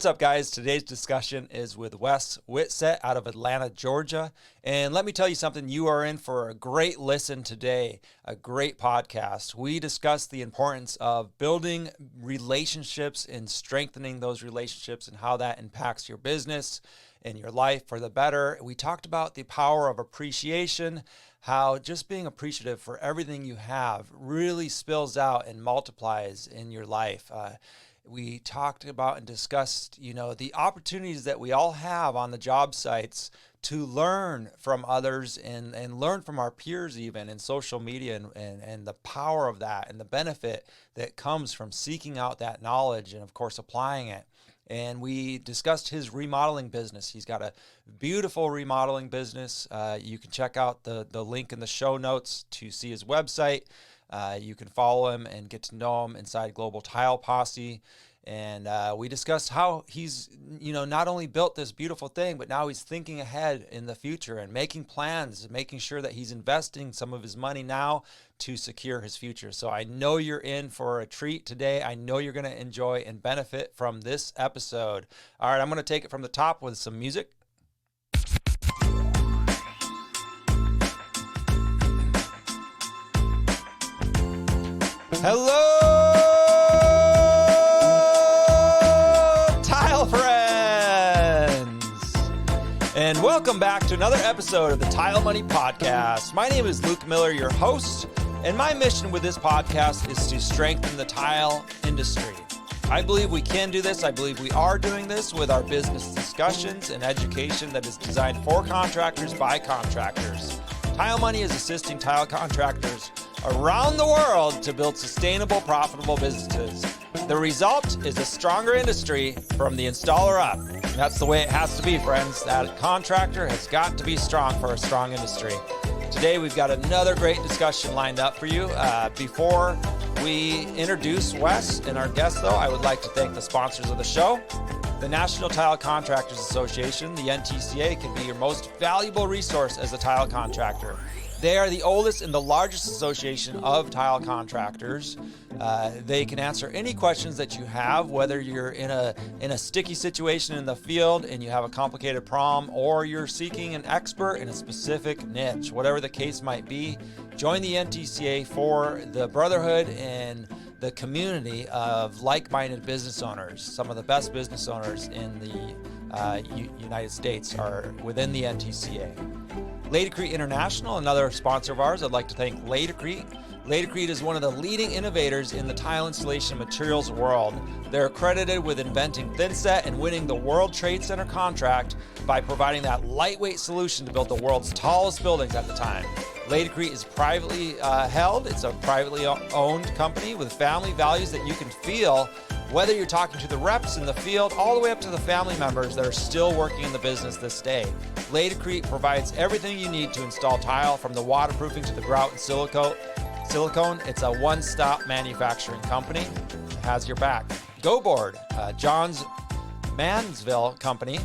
What's up, guys? Today's discussion is with Wes Whitsett out of Atlanta, Georgia. And let me tell you something, you are in for a great listen today, a great podcast. We discuss the importance of building relationships and strengthening those relationships and how that impacts your business and your life for the better. We talked about the power of appreciation, how just being appreciative for everything you have really spills out and multiplies in your life. We talked about and discussed, the opportunities that we all have on the job sites to learn from others and learn from our peers even in social media and the power of that and the benefit that comes from seeking out that knowledge and, of course, applying it. And we discussed his remodeling business. He's got a beautiful remodeling business. You can check out the link in the show notes to see his website. You can follow him and get to know him inside Global Tile Posse. And we discussed how he's, not only built this beautiful thing, but now he's thinking ahead in the future and making plans, making sure that he's investing some of his money now to secure his future. So I know you're in for a treat today. I know you're going to enjoy and benefit from this episode. All right, I'm going to take it from the top with some music. Hello, tile friends, and welcome back to another episode of the Tile Money Podcast. My name is Luke Miller, your host, and my mission with this podcast is to strengthen the tile industry. I believe we can do this. I believe we are doing this with our business discussions and education that is designed for contractors by contractors. Tile Money is assisting tile contractors around the world to build sustainable, profitable businesses. The result is a stronger industry from the installer up. And that's the way it has to be, friends. That contractor has got to be strong for a strong industry. Today, we've got another great discussion lined up for you. Before we introduce Wes and our guest, though, I would like to thank the sponsors of the show. The National Tile Contractors Association, the NTCA, can be your most valuable resource as a tile contractor. They are the oldest and the largest association of tile contractors. They can answer any questions that you have, whether you're in a sticky situation in the field and you have a complicated problem, or you're seeking an expert in a specific niche. Whatever the case might be, join the NTCA for the brotherhood and the community of like-minded business owners. Some of the best business owners in the United States are within the NTCA. Laticrete International, another sponsor of ours. I'd like to thank Laticrete. Laticrete is one of the leading innovators in the tile installation materials world. They're accredited with inventing thin-set and winning the World Trade Center contract by providing that lightweight solution to build the world's tallest buildings at the time. Laticrete is privately held. It's a privately owned company with family values that you can feel whether you're talking to the reps in the field all the way up to the family members that are still working in the business this day. Laticrete provides everything you need to install tile, from the waterproofing to the grout and silicone. It's a one-stop manufacturing company. It has your back. GoBoard, John's Mansville company.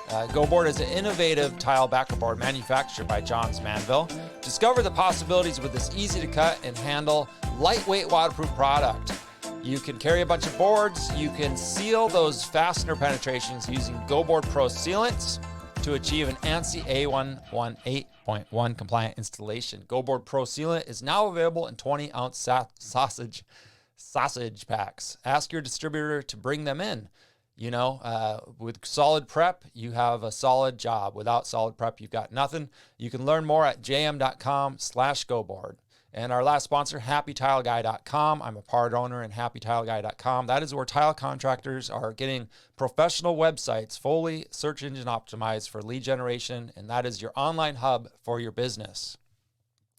GoBoard is an innovative tile backer-board manufactured by Johns Manville. Discover the possibilities with this easy-to-cut and handle lightweight waterproof product. You can carry a bunch of boards. You can seal those fastener penetrations using GoBoard Pro sealants to achieve an ANSI A118.1 compliant installation. GoBoard Pro sealant is now available in 20-ounce sausage packs. Ask your distributor to bring them in. With solid prep, you have a solid job. Without solid prep, you've got nothing. You can learn more at jm.com/GoBoard. And our last sponsor, HappyTileGuy.com. I'm a part owner in HappyTileGuy.com. That is where tile contractors are getting professional websites, fully search engine optimized for lead generation, and that is your online hub for your business.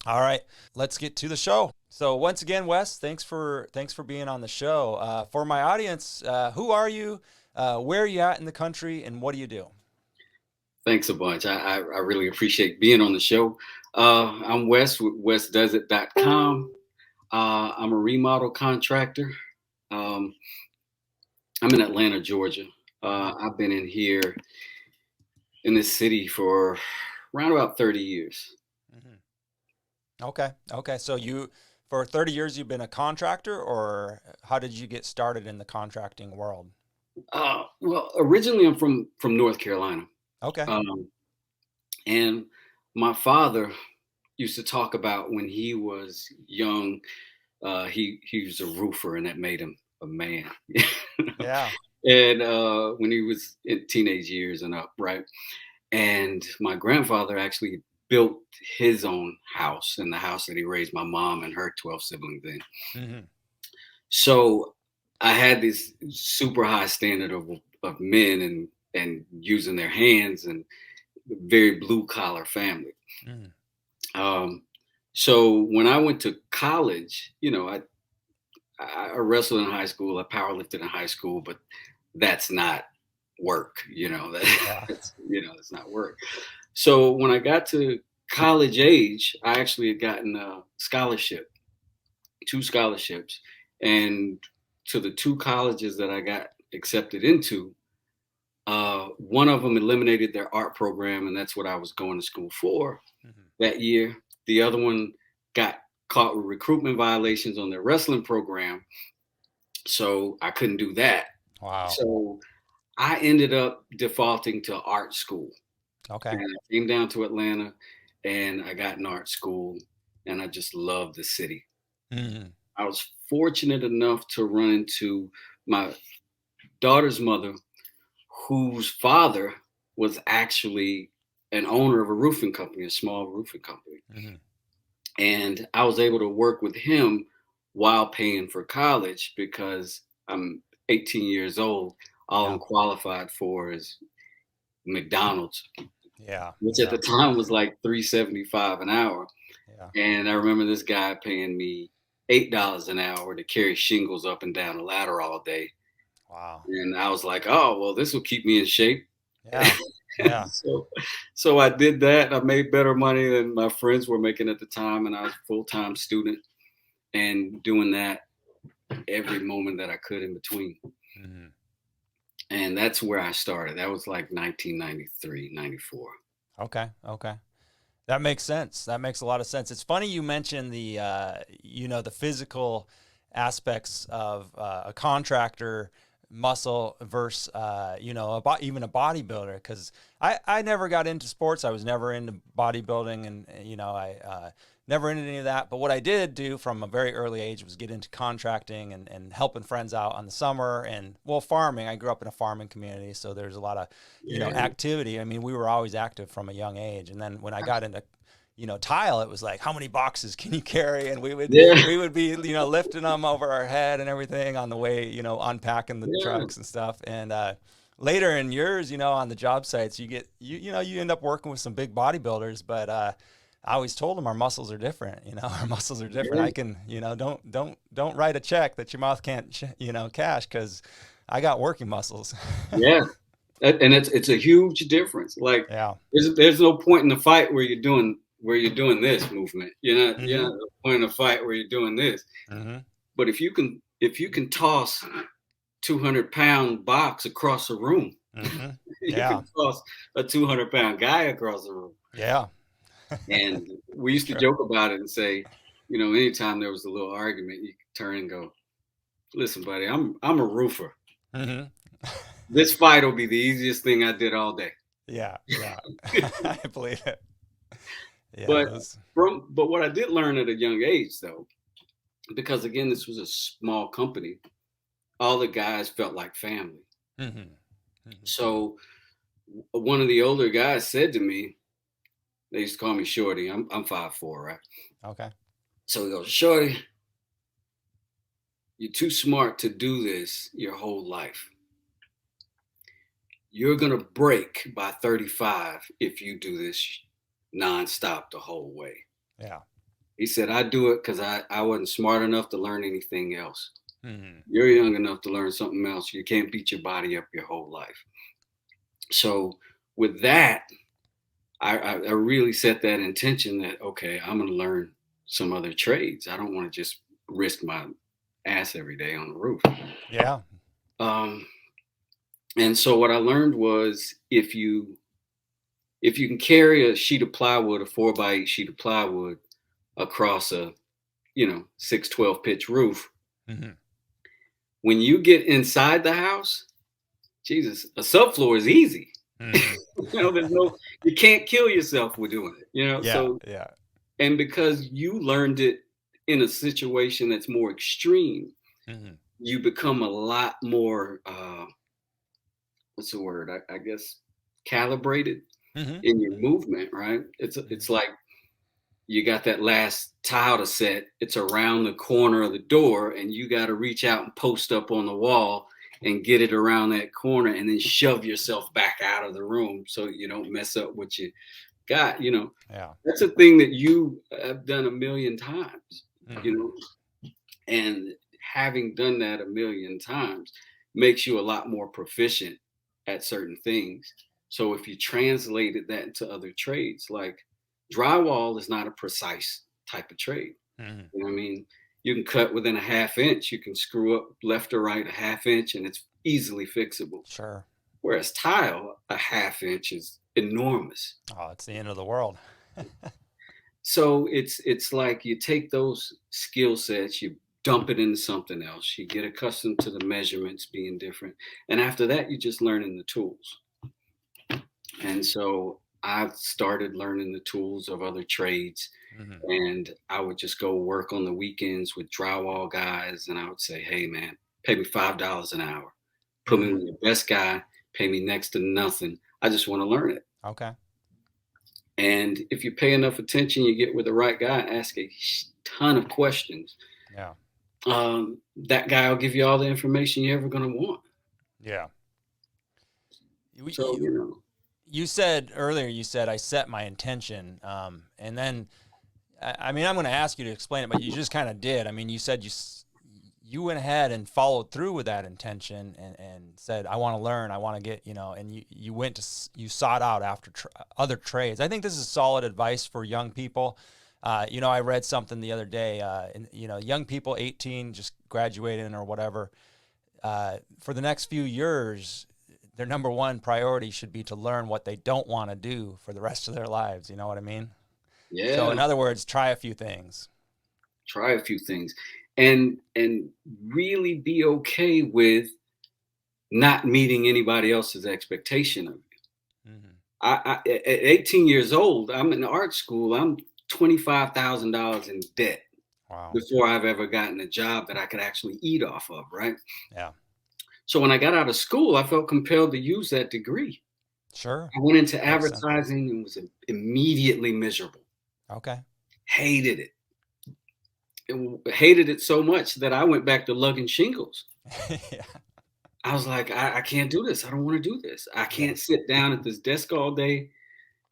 All right, let's get to the show. So once again, Wes, thanks for being on the show. For my audience, who are you? Where are you at in the country, and what do you do? Thanks a bunch. I really appreciate being on the show. I'm Wes with WesDoesIt.com. I'm a remodel contractor. I'm in Atlanta, Georgia. I've been in here in this city for around about 30 years. Mm-hmm. Okay. So for 30 years, you've been a contractor, or how did you get started in the contracting world? Well, originally I'm from North Carolina, Okay. um, and my father used to talk about when he was young. He was a roofer, and that made him a man. Yeah. And when he was in teenage years and up, right? And my grandfather actually built his own house in the house that he raised my mom and her 12 siblings in. Hmm. So I had this super high standard of men and using their hands and very blue collar family. Hmm. Um, so when I went to college, I wrestled in high school, I powerlifted in high school, but that's not work, Yeah. that's, it's not work. So when I got to college age, I actually had gotten a scholarship, two scholarships, and to the two colleges that I got accepted into, one of them eliminated their art program, and that's what I was going to school for Hmm. that year. The other one got caught with recruitment violations on their wrestling program, so I couldn't do that. Wow. So I ended up defaulting to art school, Okay. and I came down to Atlanta, and I got in art school, and I just loved the city. Hmm. I was fortunate enough to run into my daughter's mother, whose father was actually an owner of a roofing company, a small roofing company. Hmm. And I was able to work with him while paying for college because I'm 18 years old. All Yeah. I'm qualified for is McDonald's, Yeah. which at Yeah. the time was like $3.75 an hour. Yeah. And I remember this guy paying me $8 an hour to carry shingles up and down a ladder all day. Wow. And I was like, oh, well, this will keep me in shape. Yeah. Yeah. so, so I did that. I made better money than my friends were making at the time. And I was a full-time student and doing that every moment that I could in between. Hmm. And that's where I started. That was like 1993, 94. Okay. Okay. That makes sense. That makes a lot of sense. It's funny you mentioned the physical aspects of a contractor muscle versus, even a bodybuilder. Because I never got into sports. I was never into bodybuilding, and I never into any of that. But what I did do from a very early age was get into contracting and helping friends out on the summer and farming. I grew up in a farming community, so there's a lot of Yeah. activity. I mean, we were always active from a young age. And then when I got into tile, it was like, how many boxes can you carry? And we would Yeah. we would be lifting them over our head and everything on the way, unpacking the Yeah. trucks and stuff. And later in years, on the job sites, you get you end up working with some big bodybuilders, but I always told them our muscles are different. Our muscles are different. Yeah. I can, don't write a check that your mouth can't, cash, because I got working muscles. Yeah. And it's a huge difference. Like Yeah. there's no point in the fight where you're doing this movement. You're Hmm. not a point in the fight where you're doing this. Hmm. But if you can toss 200-pound box across a room, Hmm. you Yeah. can toss a 200-pound guy across the room. Yeah. And we used to True. joke about it and say, anytime there was a little argument, you could turn and go, "Listen, buddy, I'm a roofer. Hmm. This fight will be the easiest thing I did all day." Yeah. Yeah. I believe it. Yeah. But Those. but what I did learn at a young age, though, because again, this was a small company, all the guys felt like family. Hmm. Hmm. So one of the older guys said to me, they used to call me Shorty. I'm 5'4", right? Okay. So he goes, "Shorty, you're too smart to do this your whole life. You're gonna break by 35 if you do this nonstop the whole way." Yeah. He said, "I do it because I wasn't smart enough to learn anything else. Hmm. You're young enough to learn something else. You can't beat your body up your whole life." So with that, I really set that intention that, okay, I'm going to learn some other trades. I don't want to just risk my ass every day on the roof. Yeah. Um, and so what I learned was if you can carry a sheet of plywood, a 4x8 sheet of plywood across a 612 pitch roof, Hmm. when you get inside the house, Jesus, a subfloor is easy. Mhm. You can't kill yourself with doing it. Yeah, So, yeah. and because you learned it in a situation that's more extreme, Mhm. you become a lot more, what's the word? I guess calibrated Mhm. in your Mhm. movement, right? Mhm. It's like you got that last tile to set. It's around the corner of the door, and you got to reach out and post up on the wall and get it around that corner, and then shove yourself back out of the room so you don't mess up what you got. Yeah. That's a thing that you have done a million times. You Mhm. know, and having done that a million times makes you a lot more proficient at certain things. So if you translated that into other trades, like drywall is not a precise type of trade. Mhm. You know what I mean? You can cut within a half inch, you can screw up left or right a half inch, and it's easily fixable. Sure. Whereas tile, a half inch is enormous. Oh, it's the end of the world. So it's like you take those skill sets, you dump it into something else, you get accustomed to the measurements being different, and after that, you're just learning the tools. And so I've started learning the tools of other trades, Mhm. and I would just go work on the weekends with drywall guys, and I would say, "Hey, man, pay me $5 an hour, put me Mhm. with the best guy, pay me next to nothing. I just want to learn it." Okay. And if you pay enough attention, you get with the right guy, ask a ton of questions. Yeah. That guy will give you all the information you're ever going to want. Yeah. You, So, you you said earlier, you said I set my intention, and then I mean I'm going to ask you to explain it, but you just kind of did. I mean, you said you went ahead and followed through with that intention and said I want to learn, I want to get, and you went to you sought out after other trades. I think this is solid advice for young people. I read something the other day. Young people 18 just graduating or whatever. For the next few years, their number one priority should be to learn what they don't want to do for the rest of their lives. You know what I mean? So, yeah, in other words, try a few things. try a few things and really be okay with not meeting anybody else's expectation of you. Mm-hmm. At 18 years old, I'm in art school. I'm $25,000 in debt Wow. before I've ever gotten a job that I could actually eat off of, right? Yeah. So when I got out of school, I felt compelled to use that degree. Sure. I went into Makes sense. advertising and was immediately miserable. Okay. Hated it. Hated it so much that I went back to lugging shingles. Yeah. I was like, I can't do this. I don't want to do this. I Yeah. can't sit down at this desk all day.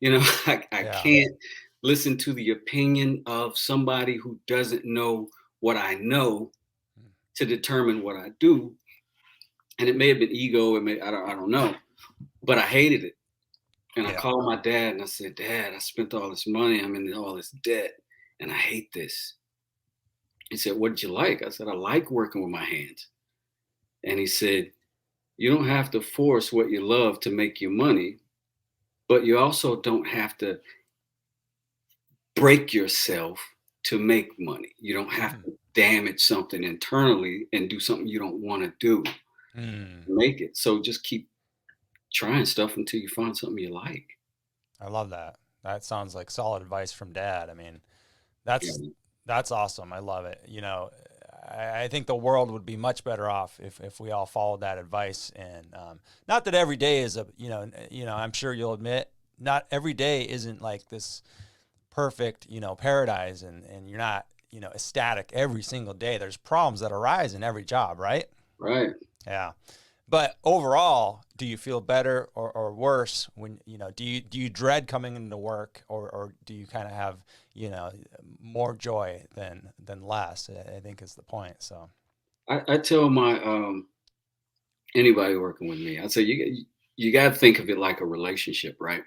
I Yeah. can't listen to the opinion of somebody who doesn't know what I know to determine what I do. And it may have been ego. I don't know, but I hated it. And I Yeah. called my dad and I said, "Dad, I spent all this money. I'm in all this debt and I hate this." He said, "What did you like?" I said, "I like working with my hands." And he said, "You don't have to force what you love to make you money, but you also don't have to break yourself to make money. You don't have Mm-hmm. to damage something internally and do something you don't want to do to Mm. make it. So just keep trying stuff until you find something you like." I love that. That sounds like solid advice from Dad. I mean, Yeah. that's awesome. I love it. I think the world would be much better off if we all followed that advice. And not that every day is I'm sure you'll admit, not every day isn't like this perfect, paradise, and you're not, ecstatic every single day. There's problems that arise in every job, right? Right. Yeah. But overall, do you feel better or worse when, do you dread coming into work, or do you kind of have, more joy than less, I think is the point. So, I tell my anybody working with me, I say you got to think of it like a relationship, right?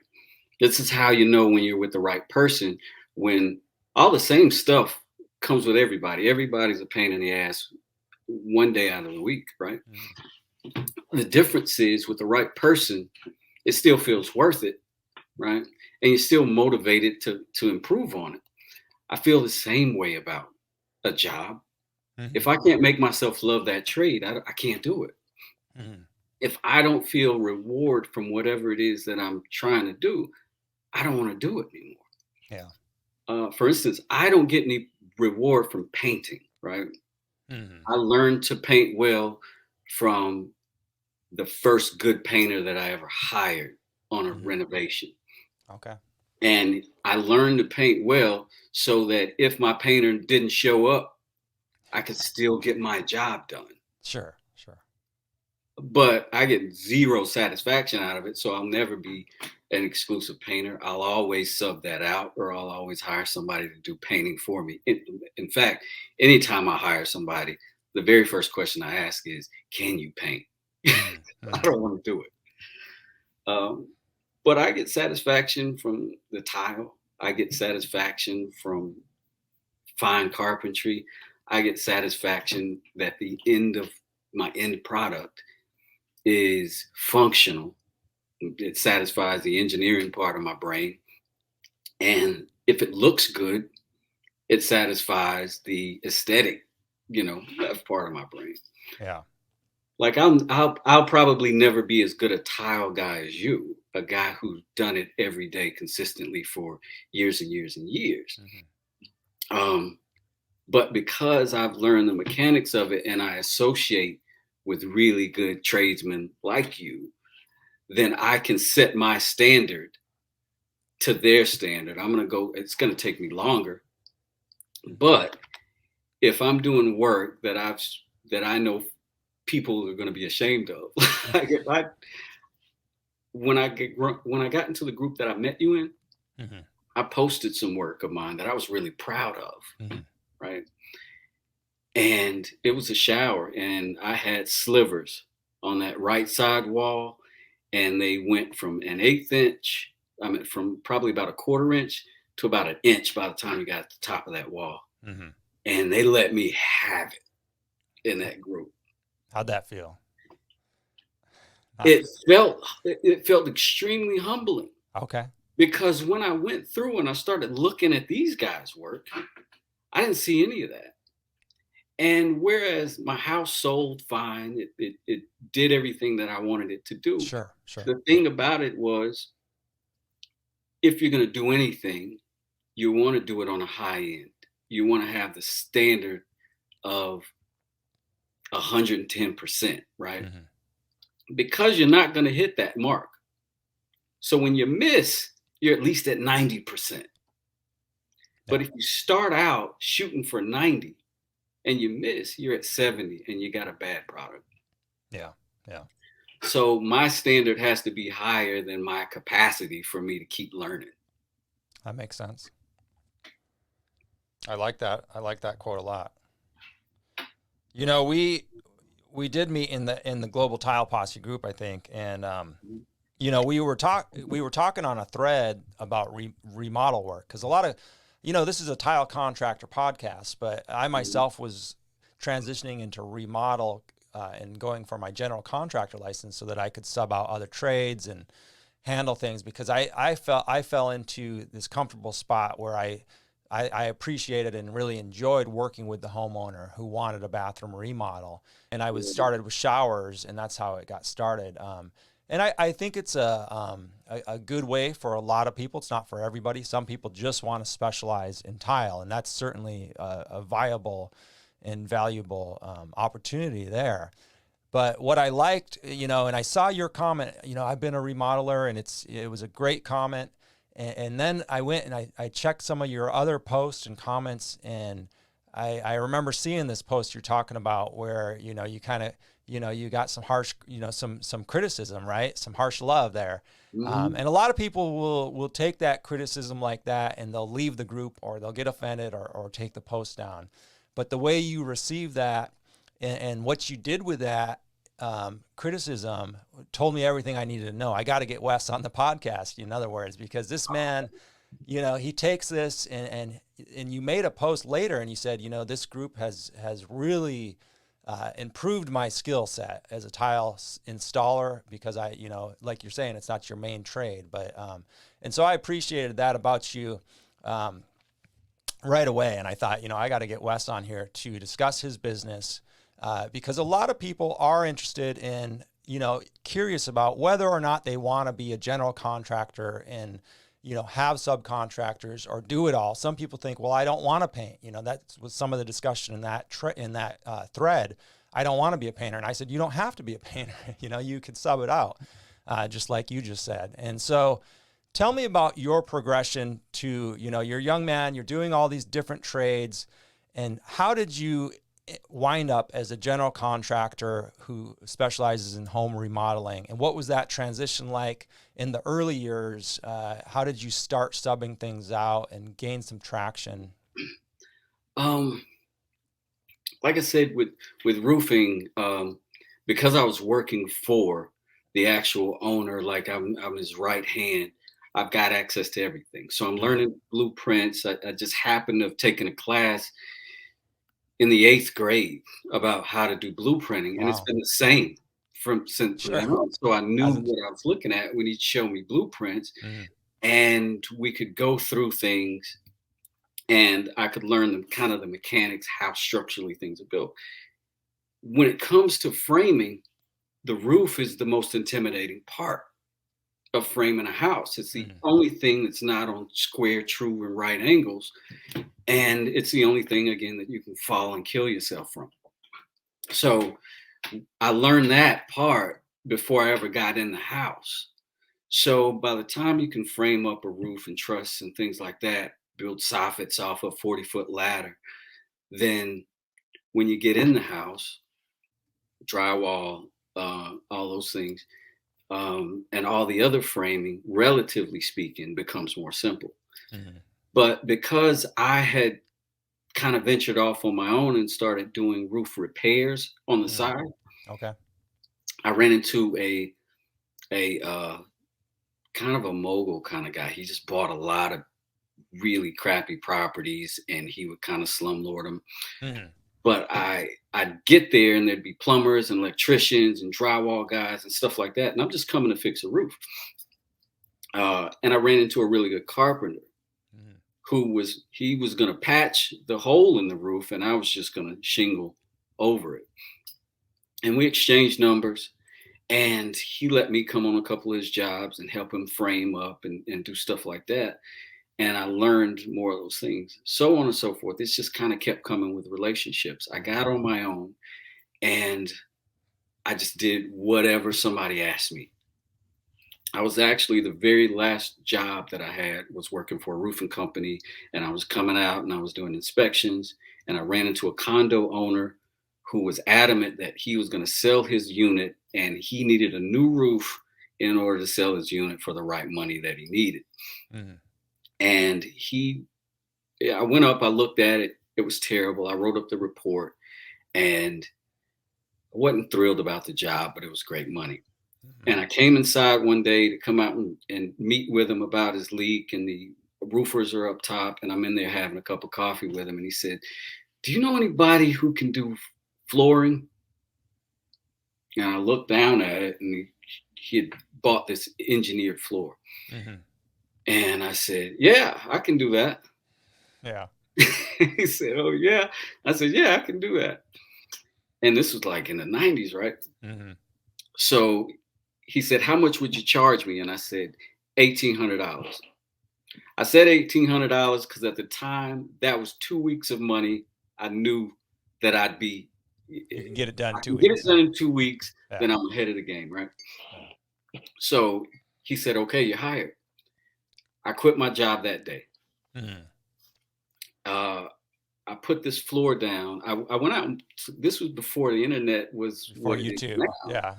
This is how you know when you're with the right person, when all the same stuff comes with everybody. Everybody's a pain in the ass one day out of the week, right? mhm. The difference is with the right person, it still feels worth it, right? And you're still motivated to improve on it. I feel the same way about a job. If Mhm. I can't make myself love that trade, I can't do it. Mhm. if I don't feel reward from whatever it is that I'm trying to do, I don't want to do it anymore. For instance, I don't get any reward from painting, right? Mm-hmm. I learned to paint well from the first good painter that I ever hired on a renovation. Okay. And I learned to paint well so that if my painter didn't show up, I could still get my job done. Sure. But I get zero satisfaction out of it, so I'll never be an exclusive painter. I'll always sub that out, or I'll always hire somebody to do painting for me. In fact, anytime I hire somebody, the very first question I ask is, can you paint? Mm-hmm. I don't want to do it. But I get satisfaction from the tile. I get satisfaction from fine carpentry. I get satisfaction that the end of my end product is functional. It satisfies the engineering part of my brain. And if it looks good, it satisfies the aesthetic, left part of my brain. Yeah. Like I'll probably never be as good a tile guy as you, a guy who's done it every day consistently for years and years and years. But because I've learned the mechanics of it and I associate with really good tradesmen like you, then I can set my standard to their standard. It's going to take me longer. But if I'm doing work that I know people are going to be ashamed of, when I got into the group that I met you in, I posted some work of mine that I was really proud of, right? And it was a shower, and I had slivers on that right side wall, and they went from an 1/8 inch, from probably about a 1/4 inch to about 1 inch by the time you got to the top of that wall. And they let me have it in that group. How'd that feel? It felt extremely humbling. Okay. Because when I went through and I started looking at these guys' work, I didn't see any of that. And whereas my house sold fine, it did everything that I wanted it to do. Sure. The thing about it was, if you're going to do anything, you want to do it on a high end. You want to have the standard of 110%, right? Because you're not going to hit that mark. So when you miss, you're at least at 90%. But if you start out shooting for 90 and you miss, you're at 70 and you got a bad product. Yeah. So my standard has to be higher than my capacity for me to keep learning. That makes sense. I like that. I like that quote a lot. We did meet in the Global Tile Posse group, I think, and we were talking on a thread about remodel work, because a lot of, this is a tile contractor podcast, but I myself was transitioning into remodel and going for my general contractor license so that I could sub out other trades and handle things, because I fell into this comfortable spot where I appreciated and really enjoyed working with the homeowner who wanted a bathroom remodel. And I started with showers, and that's how it got started. And I think it's a good way for a lot of people. It's not for everybody. Some people just want to specialize in tile, and that's certainly a viable and valuable opportunity there. But what I liked, and I saw your comment, I've been a remodeler, and it was a great comment. And then I went and I checked some of your other posts and comments, and I remember seeing this post you're talking about where, you kind of, you got some harsh, some criticism, right? Some harsh love there. And a lot of people will take that criticism like that, and they'll leave the group, or they'll get offended, or take the post down. But the way you receive that and what you did with that criticism told me everything I needed to know. I got to get Wes on the podcast, in other words, because this man, he takes this and you made a post later and you said, this group has really improved my skill set as a tile installer, because I, like you're saying, it's not your main trade, but, and so I appreciated that about you, right away. And I thought, I got to get Wes on here to discuss his business, because a lot of people are interested in, curious about whether or not they want to be a general contractor and, have subcontractors or do it all. Some people think, well, I don't want to paint. That was some of the discussion in that thread. I don't want to be a painter. And I said, you don't have to be a painter. You can sub it out, just like you just said. And so tell me about your progression to, you're a young man, you're doing all these different trades, and how did you wind up as a general contractor who specializes in home remodeling? And what was that transition like in the early years? How did you start subbing things out and gain some traction? Like I said, with roofing, because I was working for the actual owner, like I'm his right hand, I've got access to everything. So I'm learning blueprints. I just happened to have taken a class in the 8th grade about how to do blueprinting. And it's been the same since then on. So I knew what I was looking at when he'd show me blueprints, and we could go through things and I could learn the mechanics, how structurally things are built. When it comes to framing, the roof is the most intimidating part of framing a house. It's the only thing that's not on square, true, and right angles. And it's the only thing, again, that you can fall and kill yourself from. So I learned that part before I ever got in the house. So by the time you can frame up a roof and truss and things like that, build soffits off a 40-foot ladder, then when you get in the house, drywall, all those things, and all the other framing, relatively speaking, becomes more simple. But because I had kind of ventured off on my own and started doing roof repairs on the side, I ran into a kind of a mogul kind of guy. He just bought a lot of really crappy properties, and he would kind of slumlord them. But I'd get there and there'd be plumbers and electricians and drywall guys and stuff like that. And I'm just coming to fix a roof. And I ran into a really good carpenter who was going to patch the hole in the roof, and I was just going to shingle over it. And we exchanged numbers, and he let me come on a couple of his jobs and help him frame up and do stuff like that. And I learned more of those things, so on and so forth. It's just kind of kept coming with relationships. I got on my own, and I just did whatever somebody asked me. I was actually, the very last job that I had was working for a roofing company, and I was coming out and I was doing inspections, and I ran into a condo owner who was adamant that he was going to sell his unit, and he needed a new roof in order to sell his unit for the right money that he needed. And I went up, I looked at it. It was terrible. I wrote up the report, and I wasn't thrilled about the job, but it was great money. And I came inside one day to come out and meet with him about his leak, and the roofers are up top, and I'm in there having a cup of coffee with him. And he said, "Do you know anybody who can do flooring?" And I looked down at it, and he had bought this engineered floor. And I said, "Yeah, I can do that." Yeah. He said, "Oh, yeah." I said, "Yeah, I can do that." And this was like in the 90s, right? So he said, "How much would you charge me?" And I said, $1,800. I said $1,800 because at the time, that was 2 weeks of money. I knew that You can get it done in 2 get weeks. it done in 2 weeks, then I'm ahead of the game, right? So he said, "Okay, you're hired." I quit my job that day. I put this floor down. I went out, and this was before the internet was For you too. Yeah.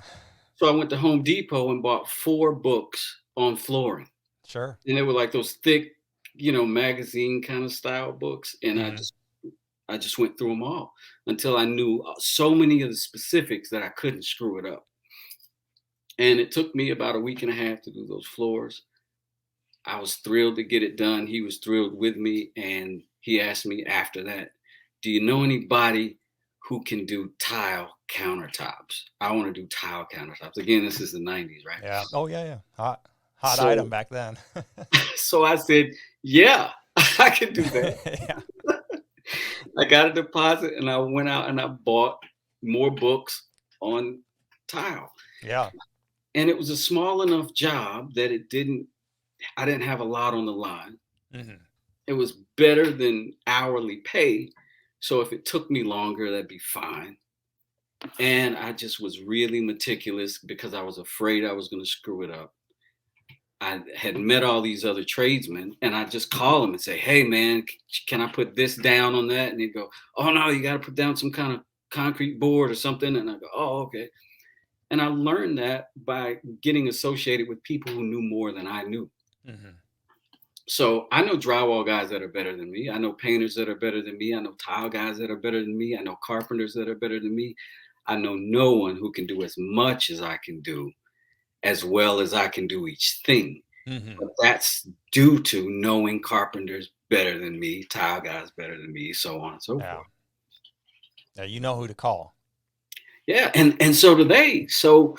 So I went to Home Depot and bought 4 books on flooring. Sure. And they were like those thick, magazine kind of style books. And I just went through them all until I knew so many of the specifics that I couldn't screw it up. And it took me about a week and a half to do those floors. I was thrilled to get it done. He was thrilled with me. And he asked me after that, "Do you know anybody who can do tile countertops?" I want to do tile countertops. Again, this is the 90s, right? Yeah. Oh, yeah. Hot item back then. So I said, "Yeah, I can do that." I got a deposit, and I went out and I bought more books on tile. Yeah. And it was a small enough job that I didn't have a lot on the line. Mm-hmm. It was better than hourly pay. So if it took me longer, that'd be fine. And I just was really meticulous because I was afraid I was going to screw it up. I had met all these other tradesmen, and I just call them and say, "Hey, man, can I put this down on that?" And they'd go, "Oh no, you got to put down some kind of concrete board or something." And I go, "Oh, okay." And I learned that by getting associated with people who knew more than I knew. Mm-hmm. So I know drywall guys that are better than me. I know painters that are better than me. I know tile guys that are better than me. I know carpenters that are better than me. I know no one who can do as much as I can do, as well as I can do each thing. Mm-hmm. But that's due to knowing carpenters better than me, tile guys better than me, so on and so Yeah. forth. Yeah. You know who to call. Yeah, and so do they. So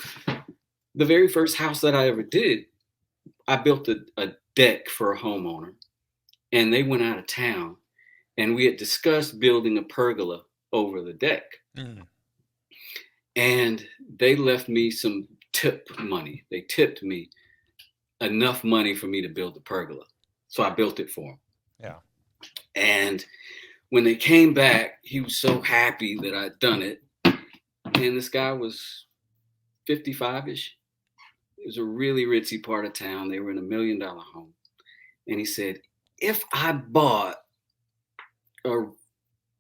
the very first house that I ever did, I built a deck for a homeowner, and they went out of town, and we had discussed building a pergola over the deck. Mm-hmm. And they left me some tip money. They tipped me enough money for me to build the pergola. So I built it for them. Yeah. And when they came back, he was so happy that I'd done it. And this guy was 55-ish. It was a really ritzy part of town. They were in $1 million home. And he said, "If I bought a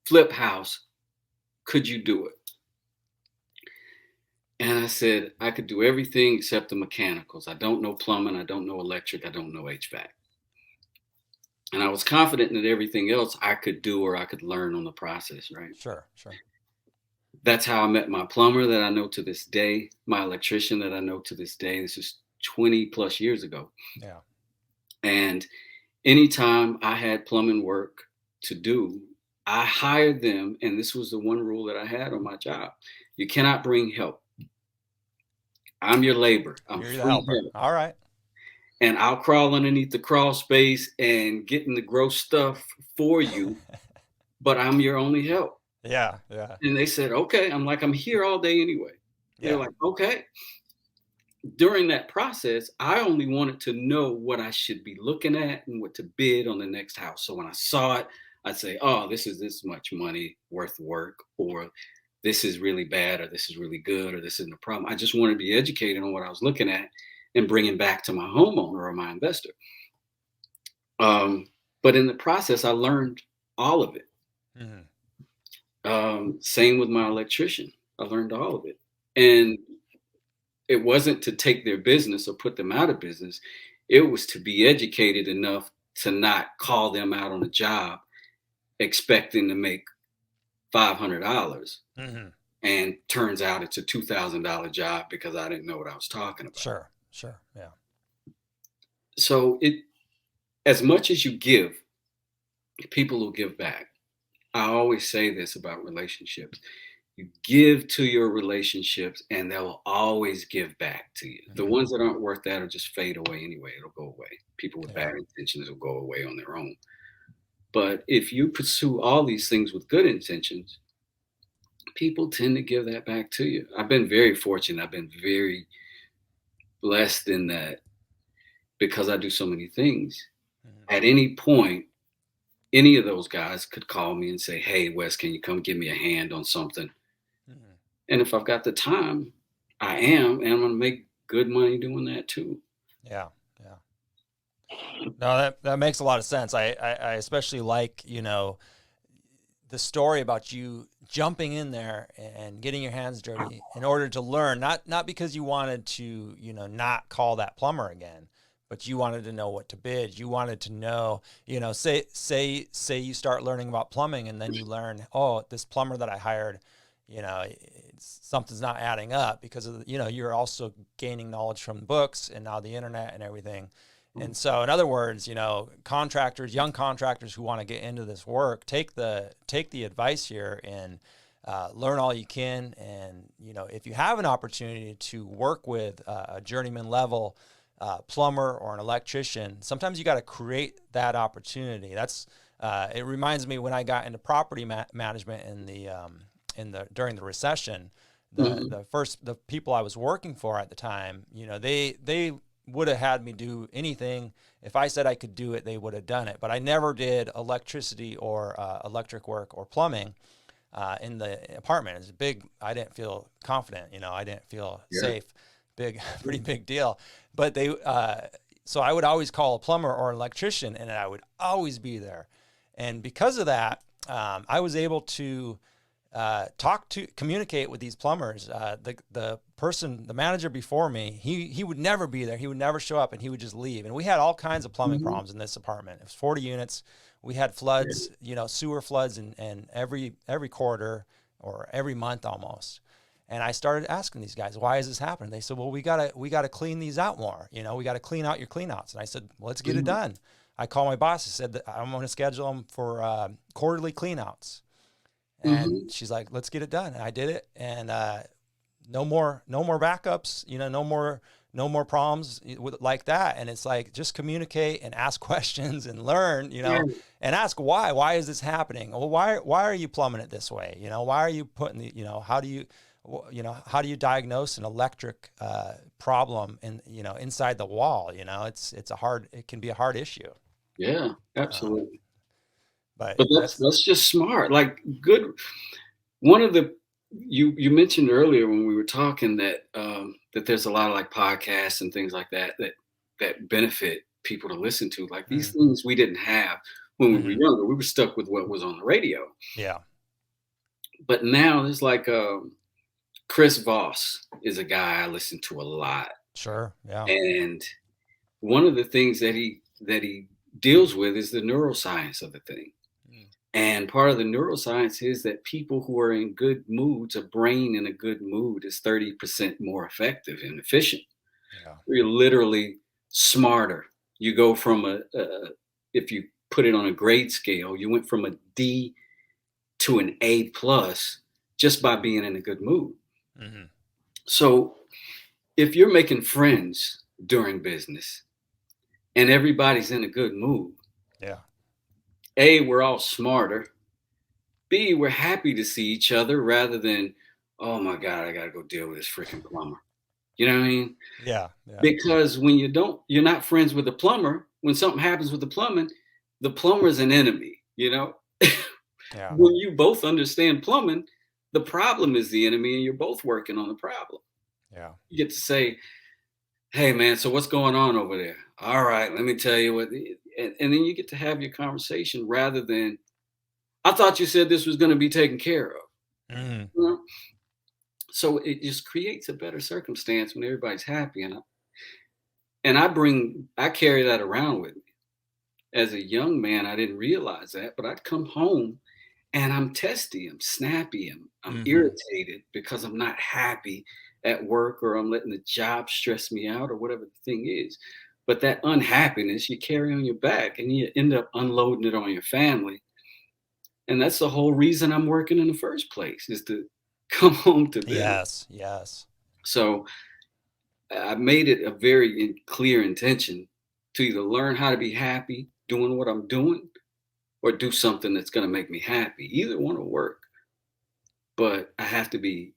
flip house, could you do it?" And I said, "I could do everything except the mechanicals. I don't know plumbing. I don't know electric. I don't know HVAC." And I was confident that everything else I could do or I could learn on the process, right? Sure. Sure. That's how I met my plumber that I know to this day, my electrician that I know to this day. This is 20 plus years ago. Yeah. And anytime I had plumbing work to do, I hired them. And this was the one rule that I had on my job: you cannot bring help. I'm your labor. I'm You're the free helper. help. All right. And I'll crawl underneath the crawl space and get in the gross stuff for you, but I'm your only help. Yeah. Yeah. And they said, "Okay." I'm like, "I'm here all day anyway." They're Yeah. like, "Okay." During that process, I only wanted to know what I should be looking at and what to bid on the next house. So when I saw it, I'd say, "Oh, this is this much money worth work," or "This is really bad," or "This is really good," or "This isn't a problem." I just wanted to be educated on what I was looking at and bringing back to my homeowner or my investor. But in the process, I learned all of it. Mm-hmm. Same with my electrician. I learned all of it. And it wasn't to take their business or put them out of business. It was to be educated enough to not call them out on a job expecting to make $500. Mm-hmm. And turns out it's a $2,000 job because I didn't know what I was talking about. Sure. Sure. Yeah. So as much as you give, people will give back. I always say this about relationships. You give to your relationships and they'll always give back to you. Mm-hmm. The ones that aren't worth that will just fade away anyway. It'll go away. People with Yeah. bad intentions will go away on their own. But if you pursue all these things with good intentions, people tend to give that back to you. I've been very fortunate. I've been very blessed in that because I do so many things. Mm-hmm. At any point, any of those guys could call me and say, "Hey, Wes, can you come give me a hand on something?" Mm-hmm. And if I've got the time, I am, and I'm going to make good money doing that too. Yeah. Yeah. No, that makes a lot of sense. I especially like, the story about you jumping in there and getting your hands dirty in order to learn, not because you wanted to, not call that plumber again, but you wanted to know what to bid. You wanted to know, say you start learning about plumbing and then you learn, oh, this plumber that I hired, something's not adding up because of, you're also gaining knowledge from books and now the internet and everything. And so, in other words, contractors, young contractors who want to get into this work, take the advice here and learn all you can. And if you have an opportunity to work with a journeyman level plumber or an electrician, sometimes you got to create that opportunity. That's it reminds me when I got into property management during the recession. the people I was working for at the time, you know, they would have had me do anything. If I said I could do it, they would have done it. But I never did electricity or electric work or plumbing in the apartment. It's big. I didn't feel confident. You know, I didn't feel safe. Pretty big deal. But so I would always call a plumber or an electrician, and I would always be there. And because of that, I was able to communicate with these plumbers. The manager before me, he would never be there. He would never show up, and he would just leave. And we had all kinds of plumbing problems in this apartment. It was 40 units. We had floods, you know, sewer floods, and every quarter or every month almost. And I started asking these guys, why is this happening? They said, well, we gotta clean these out more. You know, we got to clean out your cleanouts. And I said, well, let's get it done. I called my boss and said that I'm going to schedule them for quarterly cleanouts. And she's like, let's get it done. And I did it. And no more backups, you know, no more problems like that. And it's like, just communicate and ask questions and learn, you know, and ask why is this happening? Well, why are you plumbing it this way? You know, why are you putting you know, how do you diagnose an electric problem inside the wall? You know, it can be a hard issue. Yeah, absolutely. But that's just smart. Like, good. One of the you mentioned earlier when we were talking that that there's a lot of like podcasts and things like that benefit people to listen to. Like these things we didn't have when we were younger. We were stuck with what was on the radio. Yeah. But now there's like Chris Voss is a guy I listen to a lot. Sure. Yeah. And one of the things that he deals with is the neuroscience of the thing. And part of the neuroscience is that people who are in good moods, a brain in a good mood is 30% more effective and efficient. Yeah. You're literally smarter. You go from if you put it on a grade scale, you went from a D to an A plus just by being in a good mood. So if you're making friends during business and everybody's in a good mood, A, we're all smarter. B, we're happy to see each other rather than, oh my God, I got to go deal with this freaking plumber. You know what I mean? Yeah. Because when you're not friends with the plumber, when something happens with the plumber's an enemy, you know? Yeah. When you both understand plumbing, the problem is the enemy and you're both working on the problem. Yeah. You get to say, hey man, so what's going on over there? All right, let me tell you what. And then you get to have your conversation rather than, I thought you said this was going to be taken care of. You know? So it just creates a better circumstance when everybody's happy. And I carry that around with me. As a young man, I didn't realize that, but I'd come home and I'm testy, I'm snappy, I'm irritated because I'm not happy at work, or I'm letting the job stress me out, or whatever the thing is. But that unhappiness you carry on your back and you end up unloading it on your family. And that's the whole reason I'm working in the first place, is to come home to them. Yes. So I made it a very clear intention to either learn how to be happy doing what I'm doing or do something that's going to make me happy. Either one will work. But I have to be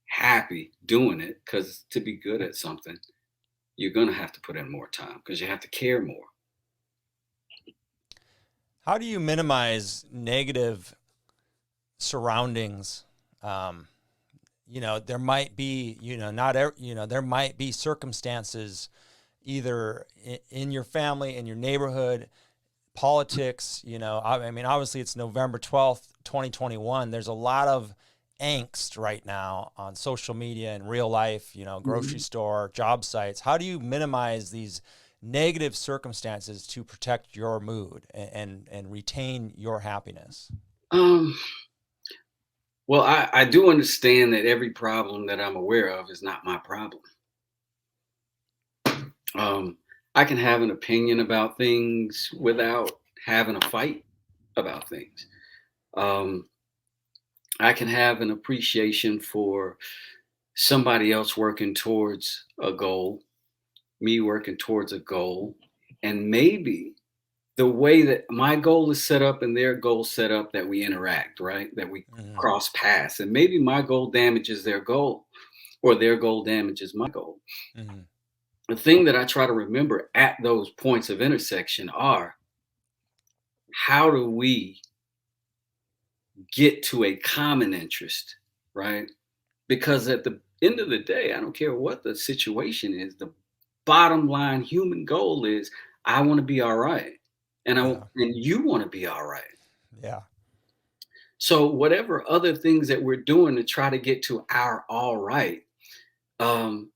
happy doing it, because to be good at something, you're going to have to put in more time because you have to care more. How do you minimize negative surroundings? There might be, there might be circumstances either in your family, in your neighborhood, politics, obviously it's November 12th, 2021. There's a lot of angst right now on social media and real life, grocery store, job sites. How do you minimize these negative circumstances to protect your mood and retain your happiness? Well, I do understand that every problem that I'm aware of is not my problem. I can have an opinion about things without having a fight about things. I can have an appreciation for somebody else working towards a goal, me working towards a goal, and maybe the way that my goal is set up and their goal set up, that we interact, right? That we Hmm. cross paths. And maybe my goal damages their goal, or their goal damages my goal. Hmm. The thing that I try to remember at those points of intersection are, how do we get to a common interest, right? Because at the end of the day, I don't care what the situation is, the bottom line human goal is, I want to be all right. Yeah. And you want to be all right. Yeah. So whatever other things that we're doing to try to get to our all right, um,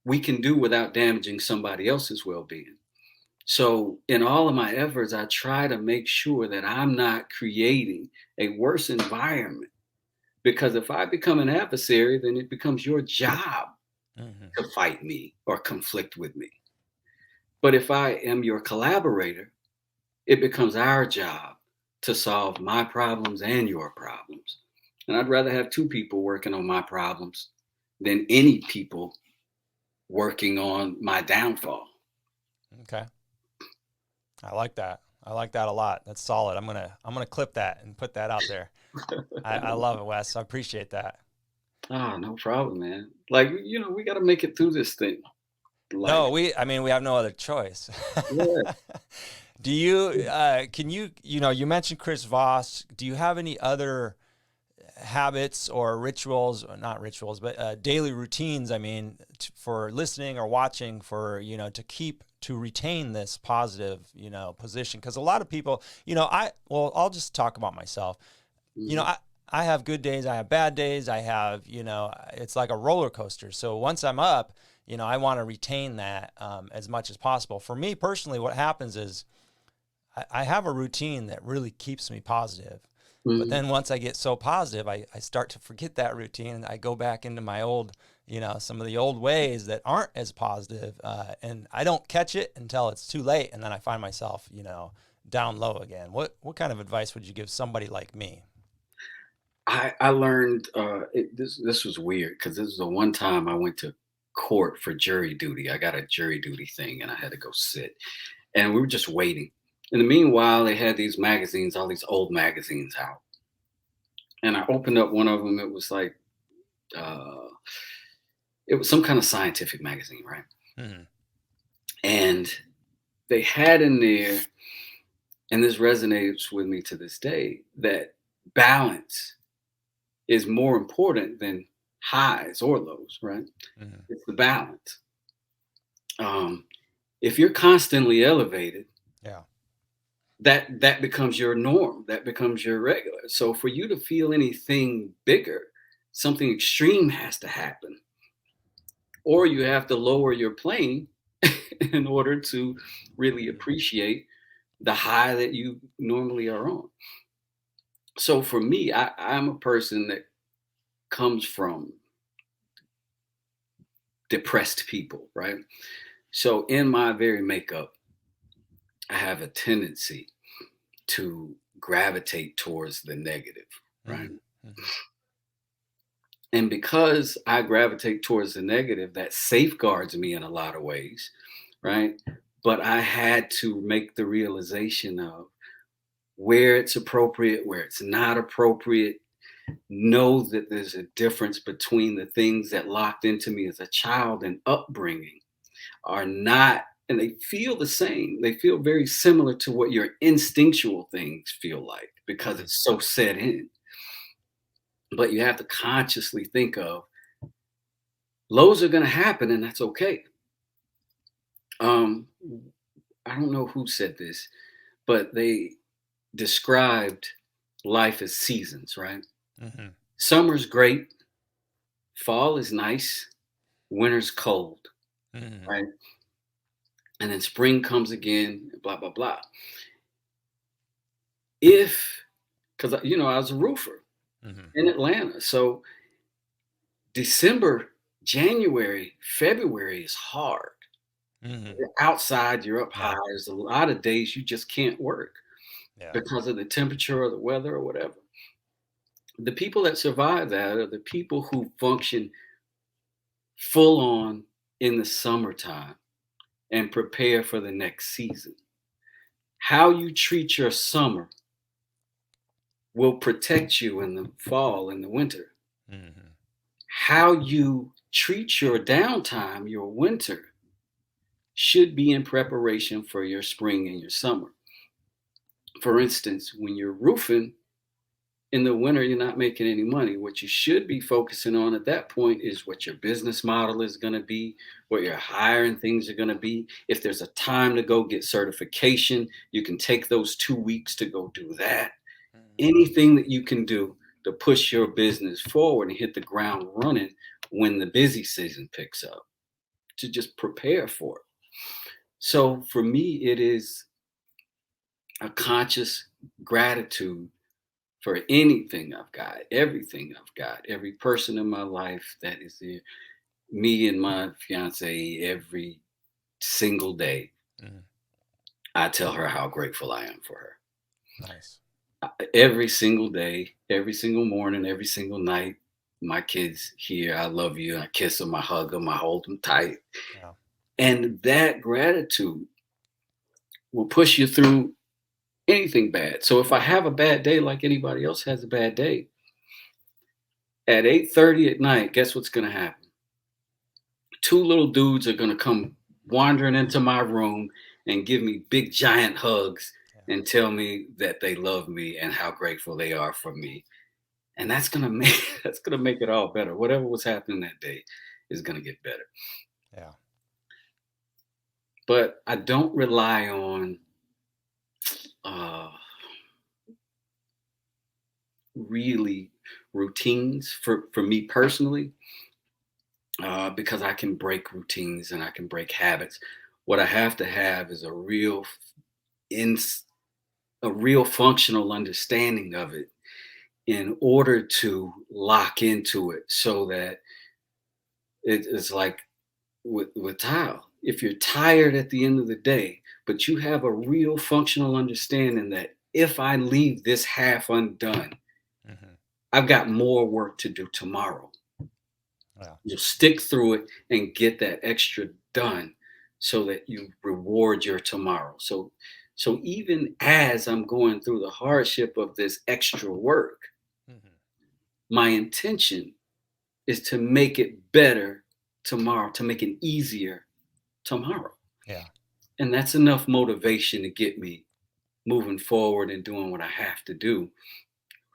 we can do without damaging somebody else's well-being. So in all of my efforts, I try to make sure that I'm not creating a worse environment. Because if I become an adversary, then it becomes your job Hmm. to fight me or conflict with me. But if I am your collaborator, it becomes our job to solve my problems and your problems. And I'd rather have two people working on my problems than any people working on my downfall. Okay. I like that. I like that a lot. That's solid. I'm gonna clip that and put that out there. I love it, Wes. I appreciate that. Oh, no problem, man. Like, we got to make it through this thing. Like, No, I mean, we have no other choice. yeah. Do you, can you mentioned Chris Voss. Do you have any other habits or rituals, or not rituals, but daily routines? I mean, for listening or watching, for, to retain this positive, position. Because a lot of people, I'll just talk about myself. you know, Mhm. I, I have good days, I have bad days, I have, it's like a roller coaster. So once I'm up, I want to retain that as much as possible. For me personally, what happens is I have a routine that really keeps me positive. But Mhm. then once I get so positive, I start to forget that routine, and I go back into my old, some of the old ways that aren't as positive. And I don't catch it until it's too late. And then I find myself, down low again. What kind of advice would you give somebody like me? I learned this was weird, because this was the one time I went to court for jury duty. I got a jury duty thing and I had to go sit, and we were just waiting. In the meanwhile, they had these magazines, all these old magazines out, and I opened up one of them. It was like uh, it was some kind of scientific magazine, right? Hmm. And they had in there, and this resonates with me to this day, that balance is more important than highs or lows, right? Hmm. It's the balance. Um, if you're constantly elevated, Yeah. that becomes your norm. That becomes your regular. So for you to feel anything bigger, something extreme has to happen, or you have to lower your plane in order to really Hmm. appreciate the high that you normally are on. So for me, I'm a person that comes from depressed people, right? So in my very makeup, I have a tendency to gravitate towards the negative, right? Hmm. Hmm. And because I gravitate towards the negative, that safeguards me in a lot of ways, right? But I had to make the realization of where it's appropriate, where it's not appropriate. Know that there's a difference between the things that locked into me as a child and upbringing are not, and they feel the same. They feel very similar to what your instinctual things feel like, because Hmm. it's so set in. But you have to consciously think of, lows are going to happen, and that's okay. Um, I don't know who said this, but they described life as seasons, right? Hmm. Summer's great, fall is nice, winter's cold, Hmm. right? And then spring comes again, blah, blah, blah. If, because, I was a roofer Hmm. in Atlanta. So December, January, February is hard. Hmm. You're outside, you're up high. Yeah. There's a lot of days you just can't work Yeah. because of the temperature or the weather or whatever. The people that survive that are the people who function full on in the summertime and prepare for the next season. How you treat your summer will protect you in the fall and the winter. Hmm. How you treat your downtime, your winter, should be in preparation for your spring and your summer. For instance, when you're roofing in the winter, you're not making any money. What you should be focusing on at that point is what your business model is going to be, what your hiring things are going to be. If there's a time to go get certification, you can take those 2 weeks to go do that. Anything that you can do to push your business forward and hit the ground running when the busy season picks up, to just prepare for it. So for me, it is a conscious gratitude for anything I've got, everything I've got, every person in my life that is there, me and my fiance, every single day. Hmm. I tell her how grateful I am for her. Nice. Every single day, every single morning, every single night. My kids hear, I love you. I kiss them, I hug them, I hold them tight. Yeah. And that gratitude will push you through anything bad. So if I have a bad day like anybody else has a bad day, at 8:30 at night, guess what's going to happen? Two little dudes are going to come wandering into my room and give me big giant hugs Yeah. and tell me that they love me and how grateful they are for me. And that's going to make that's going to make it all better. Whatever was happening that day is going to get better. Yeah. But I don't rely on uh really routines for me personally, because I can break routines and I can break habits. What I have to have is in a real functional understanding of it in order to lock into it, so that it's like with tile. If you're tired at the end of the day, but you have a real functional understanding that if I leave this half undone, Hmm. I've got more work to do tomorrow. Yeah. You'll stick through it and get that extra done so that you reward your tomorrow. So even as I'm going through the hardship of this extra work, Hmm. my intention is to make it better tomorrow, to make it easier tomorrow. Yeah. And that's enough motivation to get me moving forward and doing what I have to do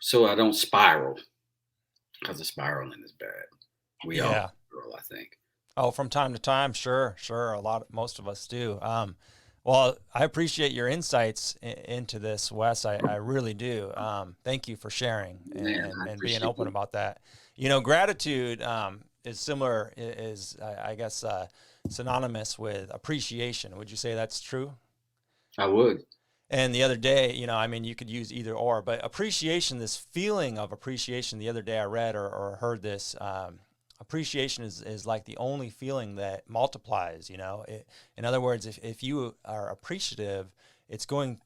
so I don't spiral, because the spiraling is bad. We all Yeah. spiral, I think. Oh, from time to time, sure, sure. Most of us do. Well, I appreciate your insights into this, Wes. I really do. Thank you for sharing Man, I and being appreciate open you. about that. You know, gratitude is similar, is I guess synonymous with appreciation. Would you say that's true? I would. And the other day, you know, I mean, you could use either or, but appreciation, this feeling of appreciation, the other day I read or heard this, appreciation is like the only feeling that multiplies, you know. In other words, if you are appreciative,